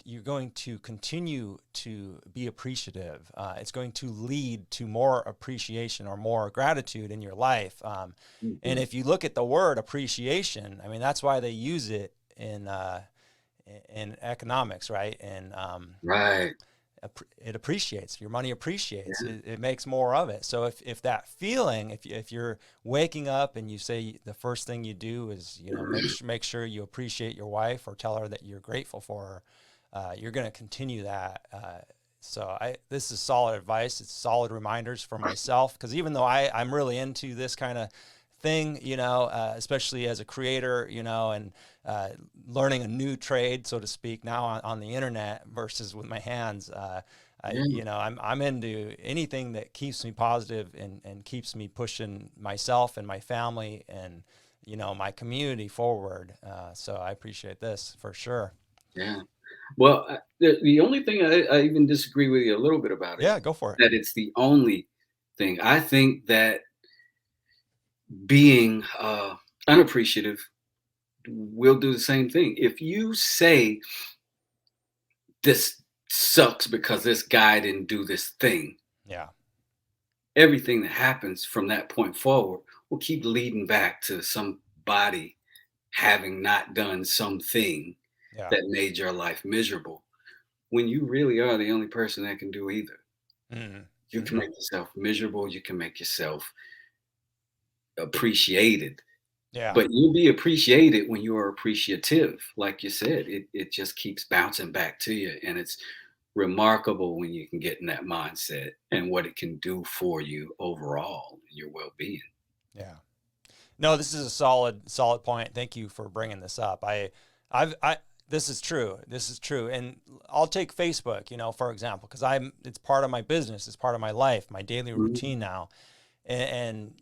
you're going to continue to be appreciative. It's going to lead to more appreciation or more gratitude in your life. And Mhm. if you look at the word appreciation, I mean, that's why they use it in economics, right? And Right. it appreciates. Your money appreciates. Yeah. It makes more of it. So if that feeling, if you're waking up and you say the first thing you do is, you know, make sure you appreciate your wife or tell her that you're grateful for her, you're going to continue that. So this is solid advice. It's solid reminders for myself, because even though I'm really into this kind of thing, you know, especially as a creator, you know, and learning a new trade, so to speak, now on the internet versus with my hands. Yeah. You know, I'm into anything that keeps me positive and keeps me pushing myself and my family and, you know, my community forward. So I appreciate this for sure. Yeah. Well, the only thing I even disagree with you a little bit about Yeah, is go for it. that it's the only thing. I think that being unappreciative will do the same thing. If you say this sucks because this guy didn't do this thing, Yeah. everything that happens from that point forward will keep leading back to somebody having not done something Yeah. that made your life miserable, when you really are the only person that can do either. Mhm. You can Mhm. make yourself miserable, you can make yourself appreciated. Yeah. But you'll be appreciated when you are appreciative. Like you said, it just keeps bouncing back to you. And it's remarkable when you can get in that mindset and what it can do for you overall in your well-being. Yeah. No, this is a solid point. Thank you for bringing this up. I this is true. This is true. And I'll take Facebook, for example, because it's part of my business. It's part of my life, my daily Mhm. routine now. And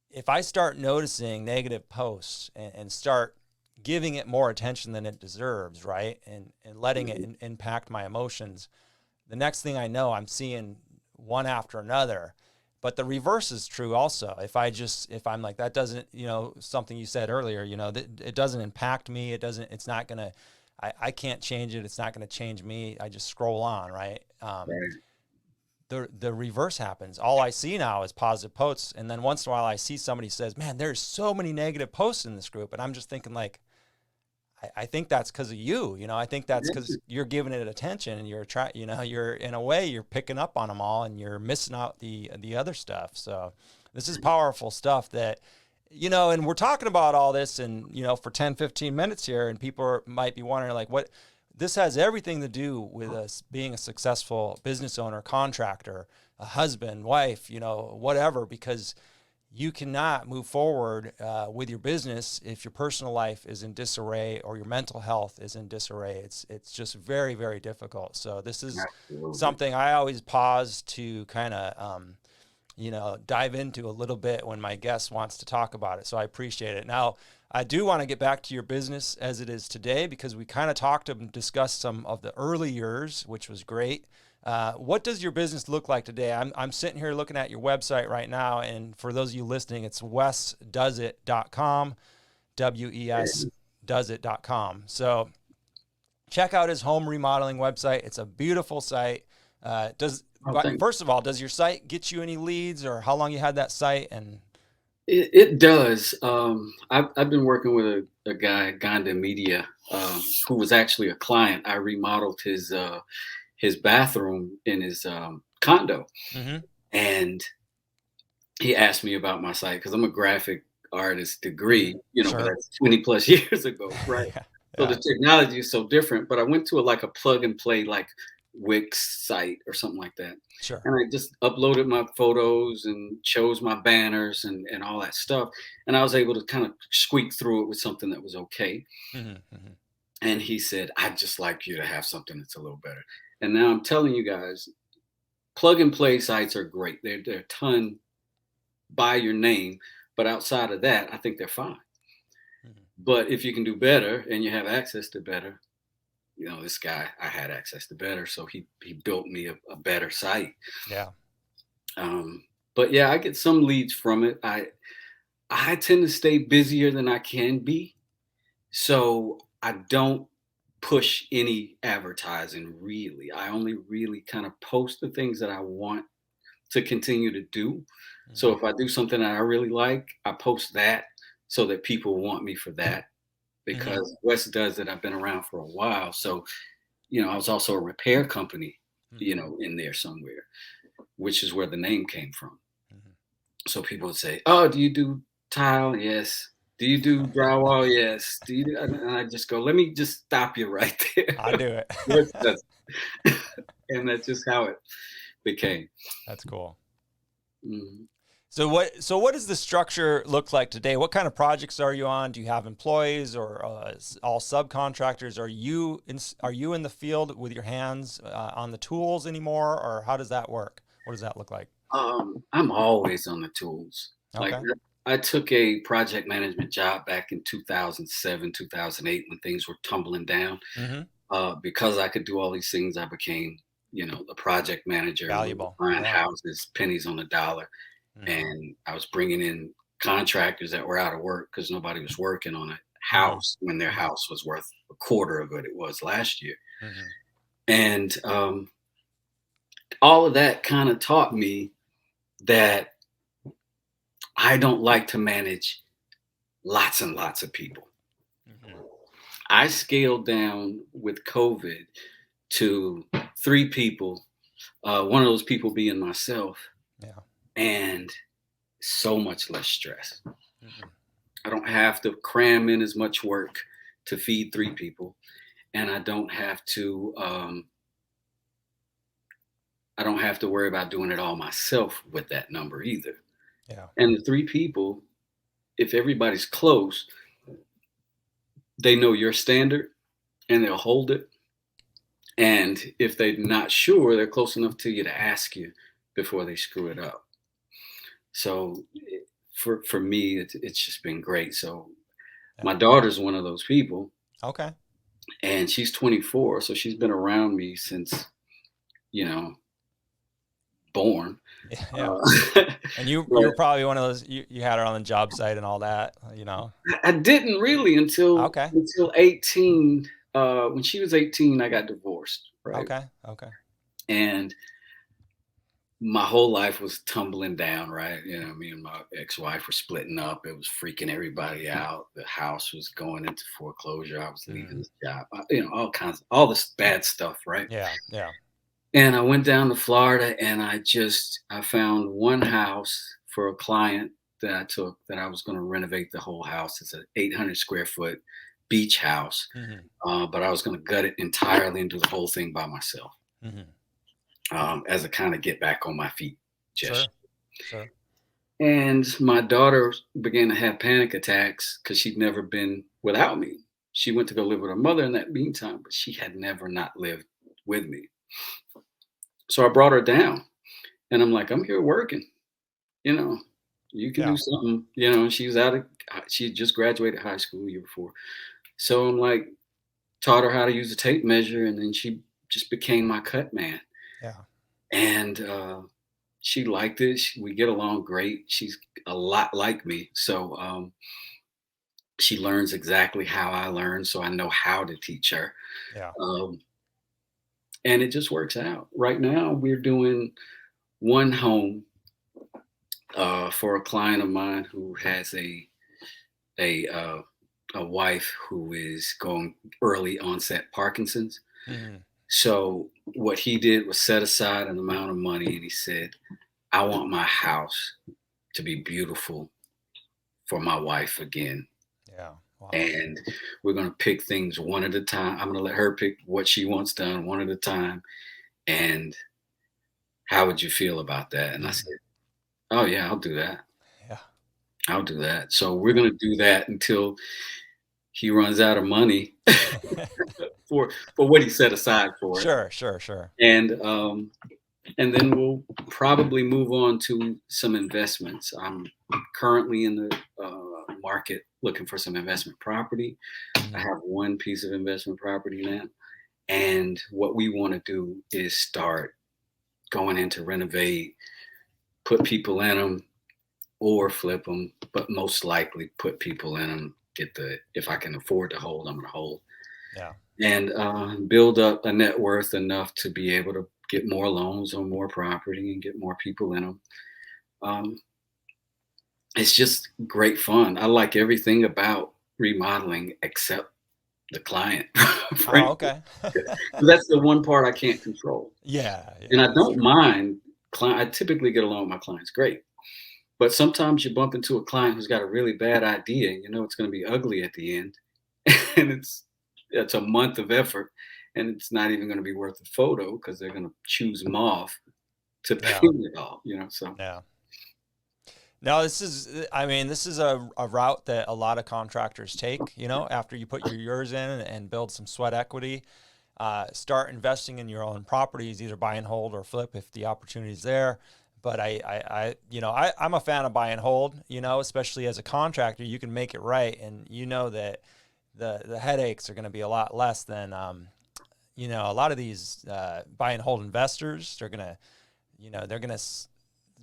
if I start noticing negative posts and start giving it more attention than it deserves, right? And letting it impact my emotions, the next thing I know, I'm seeing one after another. But the reverse is true also. If I'm like, that doesn't, something you said earlier, that it doesn't impact me. It's not going to, I can't change it. It's not going to change me. I just scroll on, right? Right. The reverse happens. All I see now is positive posts. And then once in a while I see somebody says, man, there's so many negative posts in this group. And I'm just thinking like, I think that's because of you. I think that's because you're giving it attention and you're in a way you're picking up on them all and you're missing out the other stuff. So this is powerful stuff that, and we're talking about all this and, for 10, 15 minutes here, and people might be wondering like what this has everything to do with us being a successful business owner, contractor, a husband, wife, whatever, because you cannot move forward with your business if your personal life is in disarray or your mental health is in disarray. It's just very, very difficult. So this is Absolutely. something I always pause to kind of dive into a little bit when my guest wants to talk about it. So I appreciate it. Now, I do want to get back to your business as it is today, because we kind of talked and discussed some of the early years, which was great. What does your business look like today? I'm sitting here looking at your website right now, and for those of you listening, it's wesdoesit.com, WES doesit.com. So check out his home remodeling website. It's a beautiful site. But first of all, does your site get you any leads, or how long you had that site? And It does. I've been working with a guy, Gonda Media, who was actually a client. I remodeled his bathroom in his condo, Mhm. and he asked me about my site because I'm a graphic artist degree, but Sure. that's 20 plus years ago, right? Yeah. So Yeah. the technology is so different. But I went to like a plug and play like Wix site or something like that. Sure. And I just uploaded my photos and chose my banners and all that stuff. And I was able to kind of squeak through it with something that was okay. Mhm. Mhm. And he said, I'd just like you to have something that's a little better. And now I'm telling you guys, plug and play sites are great. They're a ton by your name. But outside of that, I think they're fine. Mhm. But if you can do better and you have access to better, this guy, I had access to better. So he built me a better site. Yeah. But yeah, I get some leads from it. I tend to stay busier than I can be. So I don't push any advertising really. I only really kind of post the things that I want to continue to do. So Mhm. if I do something that I really like, I post that so that people want me for that. Mhm. Because West does it. I've been around for a while. So, I was also a repair company, Mhm. in there somewhere, which is where the name came from. Mhm. So people would say, "Oh, do you do tile?" Yes. "Do you do drywall?" Yes. "Do you?" And I just go, "Let me just stop you right there." I do it. What's that? And that's just how it became. That's cool. Mhm. So what does the structure look like today? What kind of projects are you on? Do you have employees or all subcontractors? Are you in the field with your hands on the tools anymore, or how does that work? What does that look like? I'm always on the tools. Like Okay. I took a project management job back in 2007, 2008 when things were tumbling down. Mm-hmm. Because I could do all these things, I became, a project manager. We were Valuable. buying Yeah. houses, pennies on the dollar, Mm-hmm. and I was bringing in contractors that were out of work because nobody was working on a house when their Mm-hmm. house was worth a quarter of what it was last year. Mm-hmm. And all of that kind of taught me that I don't like to manage lots and lots of people. Mm-hmm. I scaled down with COVID to 3 people. One of those people being myself, Yeah. and so much less stress. Mm-hmm. I don't have to cram in as much work to feed 3 people, and I don't have to worry about doing it all myself with that number either. Yeah. And the 3 people, if everybody's close, they know your standard and they'll hold it. And if they're not sure, they're close enough to you to ask you before they screw it up. So for me, it's just been great. So Yeah. my daughter's one of those people, Okay. and she's 24, so she's been around me since, you know, born. Yeah. And you But were probably one of those, you had her on the job site and all that, you know? I didn't really Okay. until 18. When she was 18, I got divorced, right? Okay. Okay. And my whole life was tumbling down, right? Me and my ex-wife were splitting up. It was freaking everybody out. The house was going into foreclosure. I was leaving this job, all this bad stuff, right? Yeah. Yeah. And I went down to Florida, and I found one house for a client that I took, that I was going to renovate the whole house. It's an 800 square foot beach house, Mm-hmm. but I was going to gut it entirely and do the whole thing by myself, as a kind of get back on my feet gesture. Sure. And my daughter began to have panic attacks because she'd never been without me. She went to go live with her mother in that meantime, but she had never not lived with me. So I brought her down, and I'm like, I'm here working, you can Yeah. do something, she had just graduated high school the year before. So I'm like, taught her how to use a tape measure, and then she just became my cut man. Yeah. And she liked it. We get along great. She's a lot like me. So she learns exactly how I learn. So I know how to teach her. Yeah. And it just works out. Right now, we're doing one home for a client of mine who has a wife who is going early onset Parkinson's. Mm-hmm. So what he did was set aside an amount of money, and he said, I want my house to be beautiful for my wife again. Yeah. Wow. And we're going to pick things one at a time. I'm going to let her pick what she wants done one at a time. And how would you feel about that? And I said, oh yeah, I'll do that. Yeah. I'll do that. So we're going to do that until he runs out of money for what he set aside for it. Sure. And then we'll probably move on to some investments. I'm currently in the market looking for some investment property. I have one piece of investment property now. And what we want to do is start going in to renovate, put people in them, or flip them, but most likely put people in them. If I can afford to hold, I'm going to hold. Yeah. And build up a net worth enough to be able to get more loans on more property and get more people in them. It's just great fun. I like everything about remodeling except the client. Oh, okay. That's the one part I can't control. Yeah. And I don't mind. I typically get along with my clients great. But sometimes you bump into a client who's got a really bad idea, and it's going to be ugly at the end. And it's a month of effort, and it's not even going to be worth a photo because they're going to choose them off to paint it all, so. Yeah. No, this is a route that a lot of contractors take, after you put yours in and build some sweat equity, start investing in your own properties, either buy and hold or flip if the opportunity is there. But I'm a fan of buy and hold, especially as a contractor. You can make it right, and that the headaches are going to be a lot less than, a lot of these buy and hold investors. They're going to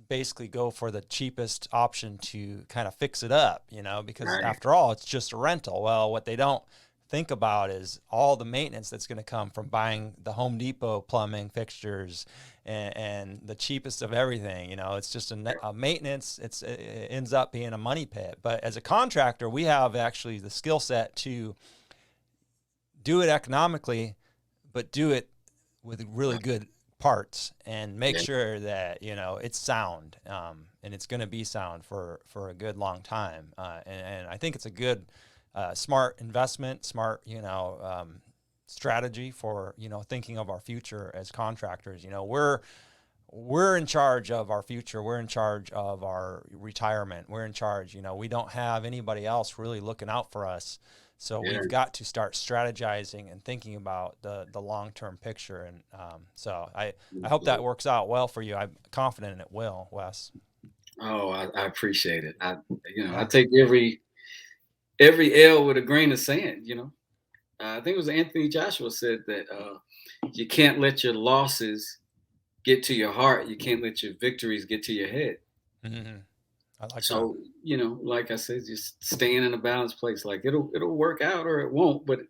basically go for the cheapest option to kind of fix it up, because after all, it's just a rental. Well, what they don't think about is all the maintenance that's going to come from buying the Home Depot plumbing fixtures and the cheapest of everything. It's just a maintenance. It ends up being a money pit. But as a contractor, we have actually the skill set to do it economically, but do it with really good parts, and make Yeah. sure that, it's sound, and it's going to be sound for a good long time. And I think it's a good, smart investment, smart, strategy for, thinking of our future as contractors. We're in charge of our future. We're in charge of our retirement. We're in charge. We don't have anybody else really looking out for us. So Yeah. we've got to start strategizing and thinking about the long-term picture. And so I hope that works out well for you. I'm confident it will, Wes. Oh, I appreciate it. I Yeah. take every L with a grain of sand. I think it was Anthony Joshua said that you can't let your losses get to your heart. You can't let your victories get to your head. Mm-hmm. I like that. So, like I said, just staying in a balanced place. Like it'll work out or it won't. But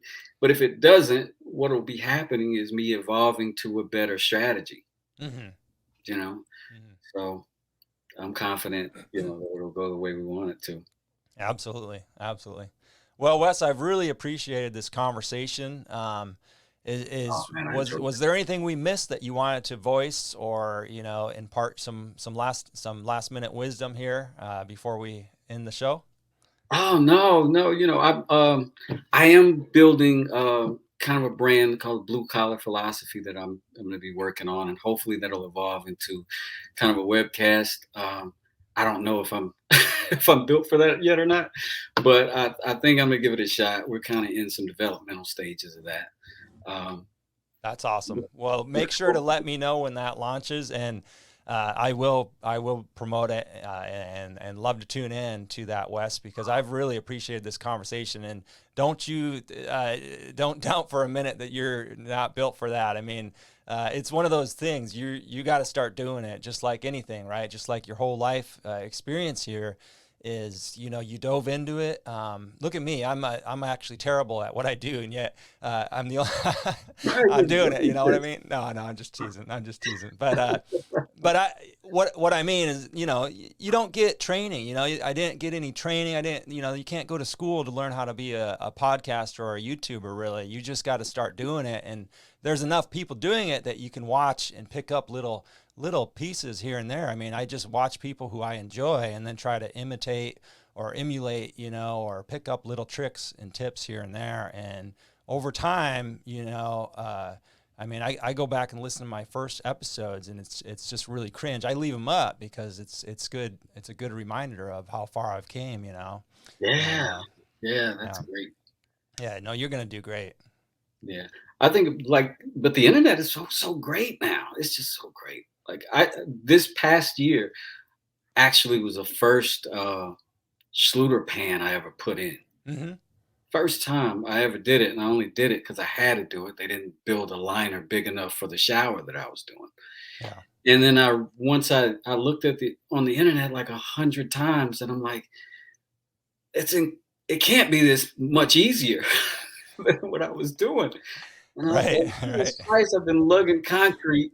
if it doesn't, what'll be happening is me evolving to a better strategy. Mm-hmm. You know. Mm-hmm. So I'm confident, that it'll go the way we want it to. Absolutely. Absolutely. Well, Wes, I've really appreciated this conversation. Oh man, I enjoyed Was there anything we missed that you wanted to voice, or impart some last minute wisdom here, before we end the show? Oh no, I am building kind of a brand called Blue Collar Philosophy that I'm going to be working on, and hopefully that'll evolve into kind of a webcast. I don't know if I'm if I'm built for that yet or not, but I think I'm gonna give it a shot. We're kind of in some developmental stages of that. Um, That's awesome. Well, make sure to let me know when that launches, and I will promote it, and love to tune in to that, Wes, because I've really appreciated this conversation. And don't doubt for a minute that you're not built for that. I mean, it's one of those things, you got to start doing it, just like anything, right? Just like your whole life experience here is, you dove into it. Look at me. I'm actually terrible at what I do, and yet I'm the I'm doing it. You know what I mean? No, I'm just teasing. But what I mean is, you don't get training. I didn't get any training. I didn't. You can't go to school to learn how to be a podcaster or a YouTuber. Really, you just got to start doing it. And there's enough people doing it that you can watch and pick up little pieces here and there. I mean, I just watch people who I enjoy and then try to imitate or emulate, or pick up little tricks and tips here and there. And over time, I mean, I go back and listen to my first episodes, and it's just really cringe. I leave them up because it's good. It's a good reminder of how far I've came, And, yeah, yeah, that's great. yeah, no, you're gonna do great. Yeah, I think but the internet is so great now. It's just so great. Like this past year actually was the first Schluter pan I ever put in. Mm-hmm. First time I ever did it, and I only did it because I had to do it. They didn't build a liner big enough for the shower that I was doing. Yeah. And then once I looked at on the internet like 100 times, and I'm like, it can't be this much easier than what I was doing. And I was Right. like, Right. Jesus Christ, I've been lugging concrete,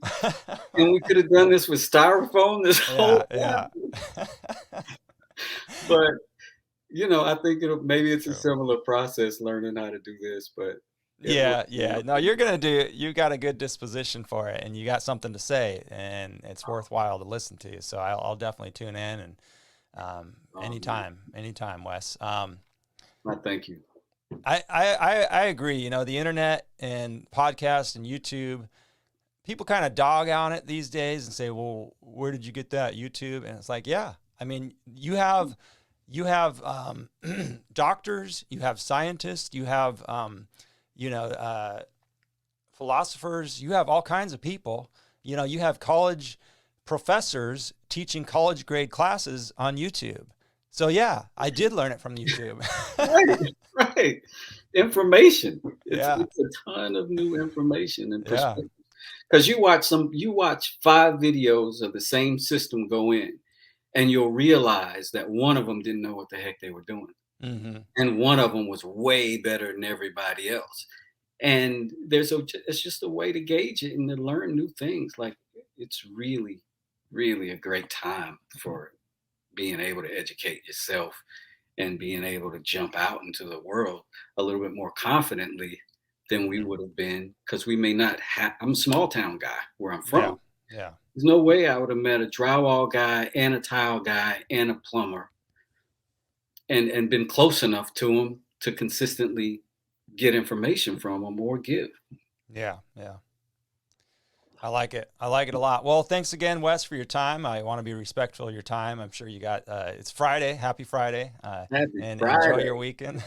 and we could have done this with styrofoam this whole Yeah. time. But I think maybe it's a True. similar process learning how to do this, but it Yeah, worked yeah. out. No, you got a good disposition for it, and you got something to say, and it's worthwhile to listen to. So I'll definitely tune in, and anytime, Wes. I thank you. I agree. The internet and podcast and YouTube, people kind of dog on it these days and say, well, where did you get that, YouTube? And it's like, yeah, I mean, you have doctors, you have scientists, you have, philosophers, you have all kinds of people, you have college professors teaching college grade classes on YouTube. So yeah, I did learn it from YouTube. Right. Information. It's Yeah. a ton of new information and Yeah. perspective. Because you watch 5 videos of the same system go in, and you'll realize that one of them didn't know what the heck they were doing. Mm-hmm. And one of them was way better than everybody else. And it's just a way to gauge it and to learn new things. Like it's really, really a great time for being able to educate yourself and being able to jump out into the world a little bit more confidently than we would have been, because we may not have. I'm a small town guy where I'm from. Yeah. There's no way I would have met a drywall guy and a tile guy and a plumber and been close enough to them to consistently get information from them or give. Yeah. I like it. I like it a lot. Well, thanks again, Wes, for your time. I want to be respectful of your time. I'm sure you got, it's Friday. Happy Friday. And Friday. Enjoy your weekend.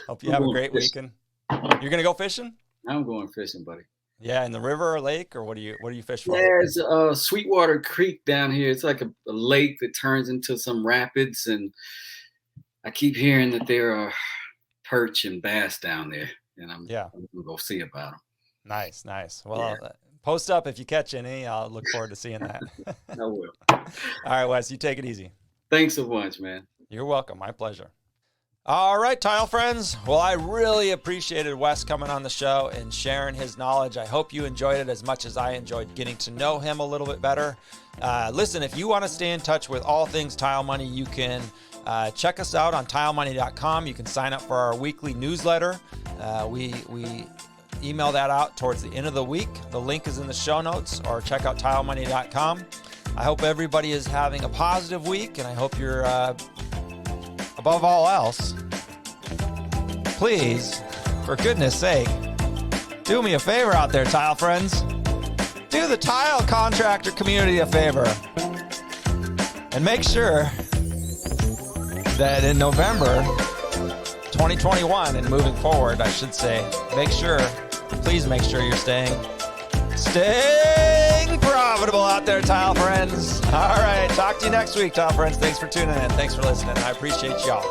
Hope you have a great weekend. You're going to go fishing? I'm going fishing, buddy. Yeah. In the river or lake, or what do you fish for? There's a Sweetwater Creek down here. It's like a lake that turns into some rapids. And I keep hearing that there are perch and bass down there. And I'm going to go see about them. Nice. Well, post up if you catch any. I'll look forward to seeing that. I will. All right, Wes, you take it easy. Thanks so much, man. You're welcome. My pleasure. All right, tile friends. Well, I really appreciated Wes coming on the show and sharing his knowledge. I hope you enjoyed it as much as I enjoyed getting to know him a little bit better. Listen, if you want to stay in touch with all things Tile Money, you can check us out on tilemoney.com. You can sign up for our weekly newsletter. We email that out towards the end of the week. The link is in the show notes, or check out tilemoney.com. I hope everybody is having a positive week, and I hope you're, above all else, please, for goodness sake, do me a favor out there, tile friends. Do the tile contractor community a favor. And make sure that in November 2021 and moving forward, I should say, please make sure you're staying profitable out there, tile friends. All right, talk to you next week, tile friends. Thanks for tuning in. Thanks for listening. I appreciate y'all.